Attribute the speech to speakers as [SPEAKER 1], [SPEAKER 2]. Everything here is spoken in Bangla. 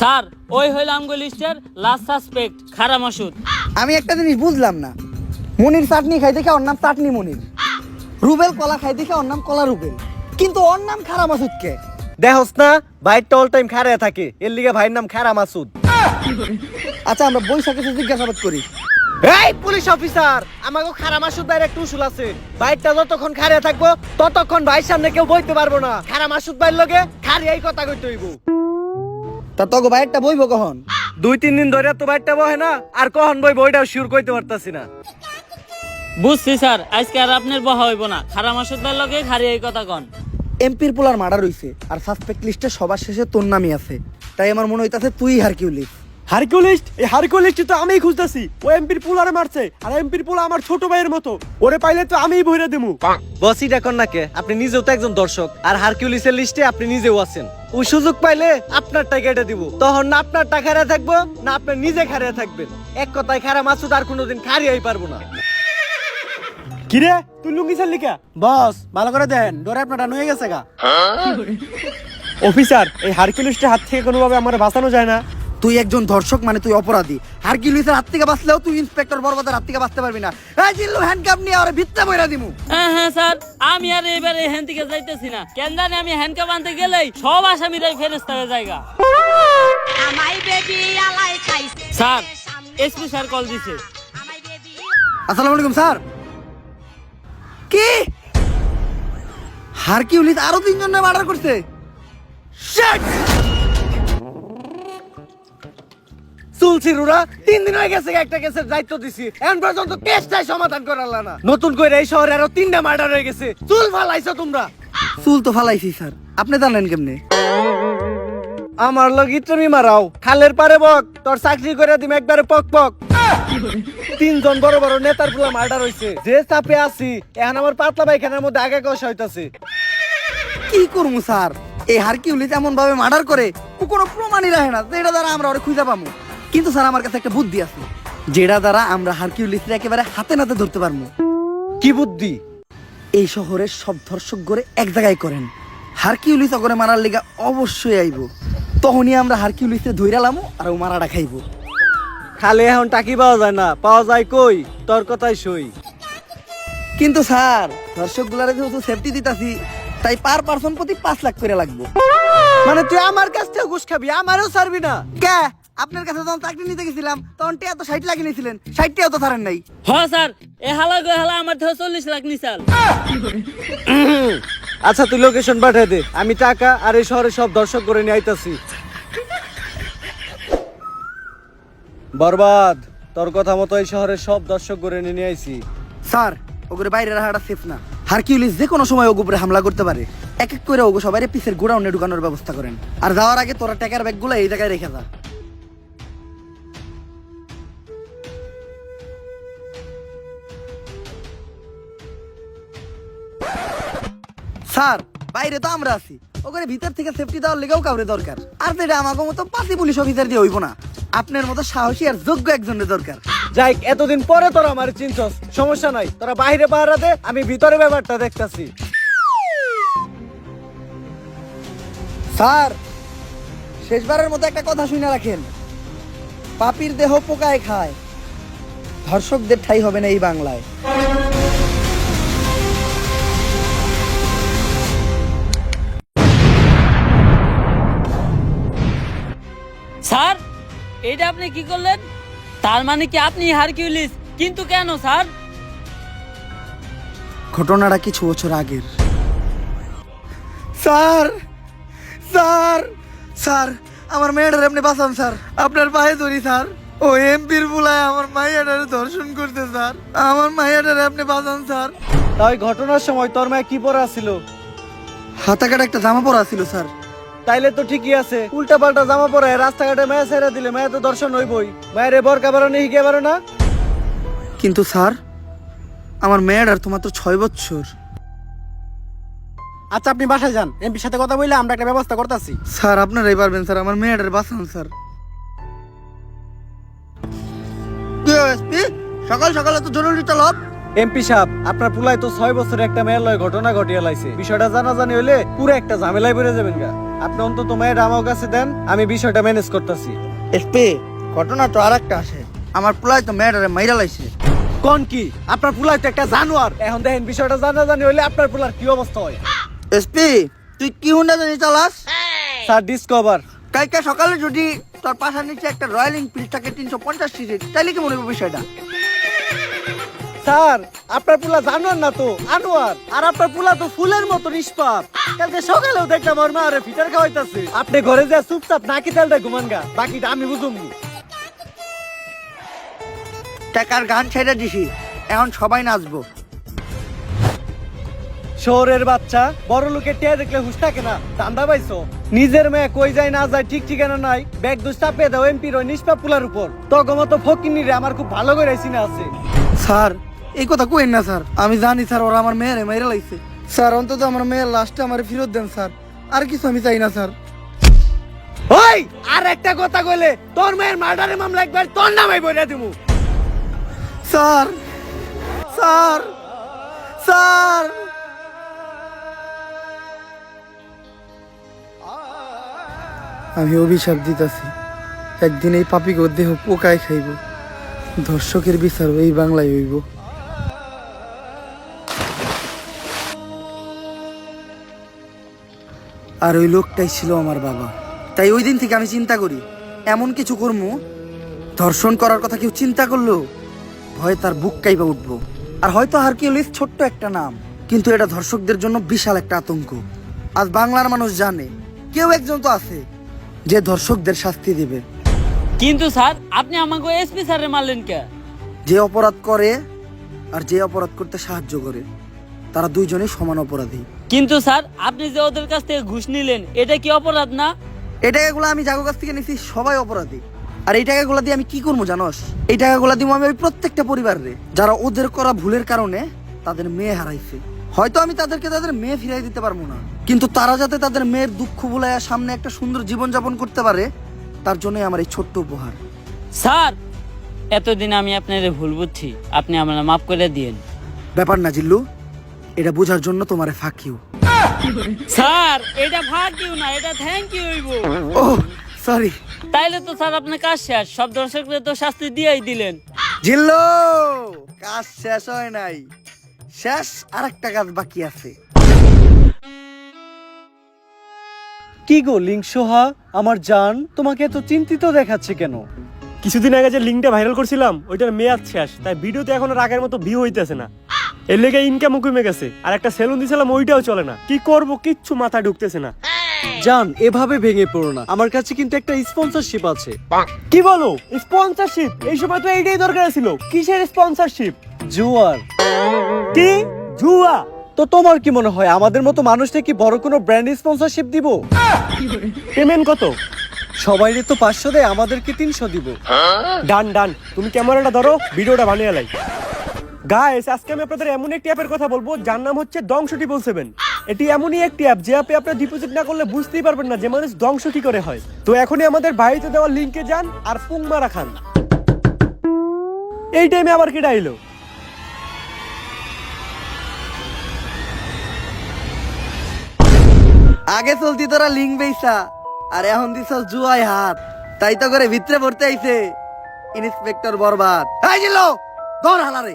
[SPEAKER 1] স্যার ওই হইল আমগো লিস্টের লাস্ট সাসপেক্ট খারা মাসুদ।
[SPEAKER 2] আমি একটা জিনিস বুঝলাম না, মনির চাটনি খাই দেখে ওর নাম চাটনি মনির, রুবেল কলা খাই দেখে ওর নাম কলা রুবেল, কিন্তু ওর নাম খারা মাসুদ কে?
[SPEAKER 3] দেখোস না ভাইটা অল টাইম খাড়ায় থাকে, এর লিগে ভাইয়ের নাম খারা মাসুদ।
[SPEAKER 2] আচ্ছা আমরা বৈশাখে জিজ্ঞাসাবাদ করি।
[SPEAKER 3] এই পুলিশ অফিসার, আমাকে খারা মাসুদ ভাইয়ের একটা উসুল আছে, ভাইটা যতক্ষণ খাড়ায় থাকবো ততক্ষণ ভাইয়ের সামনে কেউ বইতে পারবো না। খারা মাসুদ ভাইয়ের লগে খাড়িয়াই কথা কইতে হইব।
[SPEAKER 2] তা তোকে বাইরটা বইব কখন?
[SPEAKER 3] 2-3 দিন ধরে তো ভাইটা বহে না, আর কখন বইব ওইটাও শিওর কইতে পারতাছি না।
[SPEAKER 1] বুঝছি স্যার, আজকে আর আপনার বহা হইব না, খারা মাসুদ ভাইয়ের লগে খারি এই কথা কন।
[SPEAKER 2] এমপির পোলার মার্ডার হইছে আর সাসপেক্ট লিস্টে সবার শেষে তোর নামই আছে, তাই আমার মনে হইতাছে তুই হারকিউলিস।
[SPEAKER 4] হারকিউলিস? এই হারকিউলিসটি তো আমিই খুঁজতাছি। ও এমপির পুলারে মারছে, আর এমপির পুলা আমার ছোট ভাইয়ের মতো, ওরে পাইলে তো আমিই বইরা দেবো।
[SPEAKER 3] বসই ডাকন না কে, আপনি নিজেও তো একজন দর্শক, আর হারকিউলিসের লিস্টে আপনি নিজেও আছেন। ওই সুযোগ পাইলে আপনার টাকা এটা দিব, তখন না আপনার টাকা হারিয়ে থাকবো না আপনার নিজে হারিয়ে থাকবেন। এক কথায় খারা মাসুদ আর কোনোদিন খারিয়াই পারবো না।
[SPEAKER 4] কিরে তুই লুঙ্গি ছাড়লি কা?
[SPEAKER 2] বস ভালো করে দেন, ডোরে আপনার ডান হয়ে গেছে গা।
[SPEAKER 4] অফিসার, এই হারকিউলিসটির হাত থেকে কোনোভাবে আমার বাঁচানো যায় না?
[SPEAKER 2] তুই একজন ধর্ষক মানে তুই অপরাধী, হারকিউলিসের হাত থেকে বাঁচলেও তুই ইন্সপেক্টর বরবাদের হাত থেকে বাঁচতে পারবি না। এই জিল্লু হ্যান্ডকাপ নিয়ে ওরে ভিত্তে বইরা দিমু।
[SPEAKER 1] হ্যাঁ হ্যাঁ স্যার, আমি আর এবারে এখান থেকে যাইতেছি না, কেন জানি আমি হ্যান্ডকাপ আনতে গেলেই সব আসামিরাই ফেরেস্তা হয়ে জায়গা। স্যার এসপি স্যার কল দিছে।
[SPEAKER 2] আসসালামু আলাইকুম স্যার। কি হারকিউলিস আরো 3 জনের মার্ডার করছে? শিট!
[SPEAKER 3] চুলছিরুরা 3 দিন হয়ে গেছে একটা কেসের দায়িত্ব দিছি, এখন পর্যন্ত কেসটাই সমাধান করালা না। নতুন করে এই শহরে আরো 3টা মার্ডার হয়ে গেছে, চুল ফালাইছো তোমরা।
[SPEAKER 2] চুল তো ফালাইছি স্যার, আপনি জানেন কেমনে?
[SPEAKER 3] আমার লগি তুমি মারাও, খালের পারে বক, তোর চাকরি করে দিম একবারে পক পক। 3 জন বড় বড় নেতার পুলা মার্ডার হইছে, যে চাপে আছি এখন আমার পাতলা পায়খানার মধ্যে আগে কষা হইতাছে।
[SPEAKER 2] কি করবো স্যার, এই হারকিউলিস এমন ভাবে মার্ডার করে ও কোনো প্রমাণই রাখে না যেটা দ্বারা আমরা ওরে খুঁজে পাবো। কিন্তু স্যার আমার কাছে একটা বুদ্ধি আছে, যেটা দ্বারা আমরা হারকিউলিসকে একেবারে হাতে নাতে ধরতে পারবো।
[SPEAKER 3] কি বুদ্ধি?
[SPEAKER 2] এই শহরের সব ধর্ষক গড়ে এক জায়গায় করেন, হারকিউলিস করে মারার লিগা অবশ্যই আইব, তখনই আমরা হারকিউলিসে ধইরালামো আর ও মারাটা খাইবো।
[SPEAKER 3] খালে এখন টাকি পাওয়া যায় না, পাওয়া যায় কই? তোর কথাই সই।
[SPEAKER 2] কিন্তু স্যার ধর্ষক গুলারে যেহেতু সেফটি দিতাছি, তাই পার পার্সন প্রতি 5 লাখ করে লাগবো।
[SPEAKER 3] মানে তুই আমার কাছ থেকে ঘুষ খাবি, আমারও ছাড়বি না?
[SPEAKER 2] কে? আপনার কাছে যখন চাকরি নিতে গেছিলাম তখন টিয়া তো 60 লাখ নিয়েছিলেন, 60 টাও তো ছাড়েন নাই।
[SPEAKER 1] হ্যাঁ স্যার, এ হালা গো হালা আমার থেকে 40 লাখ নিছাল।
[SPEAKER 3] আচ্ছা তুই লোকেশন পাঠিয়ে দে, আমি টাকা আর এই শহরে সব দর্শক করে নিয়ে আইতাছি। বরবাদ, তোর কথা মতো এই শহরের সব দর্শক করে নিয়ে আইছি।
[SPEAKER 2] স্যার ওগুলো বাইরে রাখাটা সেফ না, হারকিউলিস যে কোনো সময় ওগুলো উপরে হামলা করতে পারে। এক এক করে ওগো সবাই পিসের গোডাউনে ঢুকানোর ব্যবস্থা করেন, আর যাওয়ার আগে তোরা টাকার ব্যাগগুলো এই জায়গায় রেখে যা। স্যার বাইরে তো আমরা আছি, ওখানে ভিতর থেকে সেফটি দেওয়ার লেগেও কাউরে দরকার, আর সেটা আমাকে মতো 5 পুলিশ অফিসার দিয়ে হইব না, আপনার মতো সাহসী আর যোগ্য একজনের দরকার।
[SPEAKER 3] যাই, এতদিন পরে তোরা আমার চিনছস, সমস্যা নাই, তোরা বাইরে পাহারা দে, আমি ভিতরে ব্যাপারটা দেখতাছি।
[SPEAKER 2] স্যার শেষবারের মতো একটা কথা শুনে রাখেন, পাপির দেহ পোকায় খায়, ধর্ষকদের ঠাই হবে না এই বাংলায়।
[SPEAKER 1] স্যার এইটা আপনি কি করলেন? তার মানে কি আপনি হারকিউলিস? কিন্তু কেন স্যার?
[SPEAKER 2] ঘটনাটা কিছু বছর আগের। স্যার স্যার স্যার আমার মেয়েটার আপনি বাঁচান স্যার, আপনার পায়ে ধরি স্যার, ও এমপির বুলায় আমার মাইয়াটারে ধর্ষণ করতে স্যার, আমার মাইয়াটারে আপনি বাঁচান স্যার।
[SPEAKER 3] তাই ঘটনার সময় তোর মায়ে কি পরা ছিল?
[SPEAKER 2] হাতা কাটা একটা জামা পরা ছিল স্যার।
[SPEAKER 3] তাইলে তো ঠিকই আছে, উল্টা পাল্টা জামা পরে রাস্তাঘাটে মায়া ছেড়ে দিলে মায়া তো দর্শন হইবই। মায়ের বরকা বারো নেই হিগে বারো না।
[SPEAKER 2] কিন্তু স্যার আমার মেয়েটার তো মাত্র 6 বছর।
[SPEAKER 4] আচ্ছা আপনি বাসায় যান, এমপির সাথে কথা বললে আমরা একটা ব্যবস্থা করতেছি।
[SPEAKER 2] স্যার আপনারাই পারবেন স্যার, আমার মেয়েটার বাঁচান স্যার। সকাল সকালে তো জরুরি তলব।
[SPEAKER 3] এমপি সাহেব, আপনার পুলাই তো 6 বছরে একটা মেয়ের লয় ঘটনা ঘটিয়ে লাইছে, বিষয়টা জানাজানি হইলে পুরো একটা ঝামেলায় পড়ে যাবেন গা। আপনি অন্তত মেয়ের আমার কাছে দেন, আমি বিষয়টা ম্যানেজ করতেছি।
[SPEAKER 2] এসপি ঘটনা তো আর একটা আছে, আমার পোলাই তো মেয়েটারে মাইরা লাইছে।
[SPEAKER 3] কোন কি আপনার পুলাই তো একটা জানোয়ার। এখন দেখেন বিষয়টা জানাজানি হইলে আপনার পুলার কি অবস্থা হয়।
[SPEAKER 2] এসপি তুই কি হুন্ডা জানি চালাস?
[SPEAKER 3] Sir discover.
[SPEAKER 2] কালকে সকালে যদি তোর পাশার নিচে একটা রয়্যাল এনফিল্ড থাকে 350 সিসি, তাইলে কি মনে হবে বিষয়টা?
[SPEAKER 3] স্যার আপনার পুলা জানোয়ার না তো আনোয়ার, আর আপনার পুলা তো ফুলের মতো নিষ্পাপ। কালকে সকালেও দেখলাম ওর মা আরে ফিটার খাওয়াইতাছে। আপনি ঘরে যা চুপচাপ নাকি তেলটা ঘুমান গা, বাকিটা আমি বুঝুমনি।
[SPEAKER 2] টাকার গান ছেড়ে দিছি, এখন সবাই নাচবো।
[SPEAKER 3] শহরের বাচ্চা বড় লোকের টিয়া দেখলে হুশ থাকে না, ধান্দা পাইছো? নিজের মেয়ে কই যায় না যায় ঠিক ঠিকানা নাই, ব্যাগ দুষ চাপিয়ে দাও এমপির ওই নিষ্পাপ পুলার উপর। তগমত ফকিনি রে আমার খুব ভালো করে চিনা আছে।
[SPEAKER 2] স্যার এই কথা কইেন না স্যার, আমি জানি স্যার ওরা আমার মেয়েরে মাইরা লাইছে। স্যার অন্তত আমার মেয়ের লাস্টে আমার ফেরত দেন স্যার, আর কিছু আমি চাই না স্যার।
[SPEAKER 3] ওই আর একটা কথা কইলে তোর মেয়ের মার্ডারের মামলা একবার তোর নামে বইরা দিমু।
[SPEAKER 2] স্যার স্যার স্যার আমি অভিশাপ দিতেছি, একদিন এই পাপিকে দেহ পোকায় খাইব, ধর্ষকের বিচার এই বাংলায় হইব। আর ওই লোকটাই ছিল আমার বাবা। তাই ওই দিন থেকে আমি চিন্তা করি এমন কিছু কর্ম, ধর্ষণ করার কথা কেউ চিন্তা করলো ভয়ে তার বুক কাইবা উঠবো। আর হয়তো হারকিউলিস ছোট্ট একটা নাম, কিন্তু এটা ধর্ষকদের জন্য বিশাল একটা আতঙ্ক। আজ বাংলার মানুষ জানে কেউ একজন তো আছে যে ধর্ষকদের শাস্তি দেবে।
[SPEAKER 1] কিন্তু স্যার আপনি আমাকে এসপি স্যারে মারলেন কে?
[SPEAKER 2] যে অপরাধ করে আর যে অপরাধ করতে সাহায্য করে, তারা দুইজনেই সমান অপরাধী।
[SPEAKER 1] কিন্তু স্যার আপনি যে ওদের কাছ থেকে ঘুষ নিলেন, এটা কি অপরাধ না?
[SPEAKER 2] এই টাকাগুলো আমি যাগো কাছ থেকে নিছি, সবাই অপরাধী। আর এই টাকাগুলো দিয়ে আমি কি করবো জানোস? এই টাকাগুলো দিব আমি ওই প্রত্যেকটা পরিবারে যারা ওদের করা ভুলের কারণে তাদের মেয়ে হারাইছে। হয়তো আমি তাদেরকে তাদের মেয়ে ফিরাই দিতে পারবো না, কিন্তু তারা যাতে তাদের মেয়ের দুঃখ ভুলাইয়া সামনে একটা সুন্দর জীবন যাপন করতে পারে, তার জন্যই আমার এই ছোট্ট উপহার।
[SPEAKER 1] স্যার এতদিন আমি আপনার ভুল বুঝছি, আপনি আমার মাফ করে দিয়েন।
[SPEAKER 2] ব্যাপার না জিল্লু, এটা বোঝার জন্য তোমারে ফাঁক ইউ।
[SPEAKER 1] স্যার এটা ফাঁক ইউ না, এটা থ্যাংক ইউ হইব।
[SPEAKER 2] ও সরি।
[SPEAKER 1] তাইলে তো স্যার আপনার কাজ শেষ, সব দর্শকদের তো শাস্তি দিয়েই দিলেন।
[SPEAKER 2] জিল্লু কাজ শেষ হয় নাই, শেষ আরেকটা কাজ বাকি আছে।
[SPEAKER 3] কি গো লিংসোহা আমার জান, তোমাকে এত চিন্তিত দেখাচ্ছে কেন?
[SPEAKER 4] কিছুদিন আগে যে লিঙ্কটা ভাইরাল করছিলাম ওইটার মেয়াদ শেষ, তাই ভিডিওতে এখন আর আগের মতো ভিউ হইতেছে না। এর লেগে ইনকামও কমে গেছে, আর একটা সেলুন দিছিলাম ওইটাও চলে না। কি করব কিচ্ছু মাথায় ঢুকতেছে না।
[SPEAKER 3] জান এভাবে ভেঙে পড়ো না, আমার কাছে কিন্তু একটা স্পন্সরশিপ আছে।
[SPEAKER 4] কি বলো স্পন্সরশিপ? এই সময় তো এইটাই দরকার ছিল। কিসের স্পন্সরশিপ?
[SPEAKER 3] জুয়ার।
[SPEAKER 4] কি জুয়া?
[SPEAKER 3] তো তোমার কি মনে হয় আমাদের মতো মানুষকে কি বড় কোনো ব্র্যান্ড স্পন্সরশিপ দিব?
[SPEAKER 4] পেমেন্ট কত?
[SPEAKER 3] সবাইরে তো 500 দেয়, আমাদেরকে 300 দিব।
[SPEAKER 4] ডান ডান, তুমি ক্যামেরাটা ধরো, ভিডিওটা বানিয়ে লাই। গাইস আজকে আমি আপনাদের এমন একটি অ্যাপের কথা বলবো যার নাম হচ্ছে Dong777। এটি এমনই একটি অ্যাপ যে অ্যাপে আপনারা ডিপোজিট না করলে বুঝতেই পারবেন না যে মানুষ ধ্বংস কি করে হয়। তো এখনই আমাদের ভাইতে দেওয়া লিংকে যান আর পুং মারা খান। এই টাইমে আবার কি ডাইলো?
[SPEAKER 2] আগে চলতি তোরা লিঙ্ক বেইসা, আর এখন দিছ জুয়ায় হাত, তাই তো করে ভিতরে পড়তে আইছে ইন্সপেক্টর বরবাদ। এই জিল্লু ধর হালারে।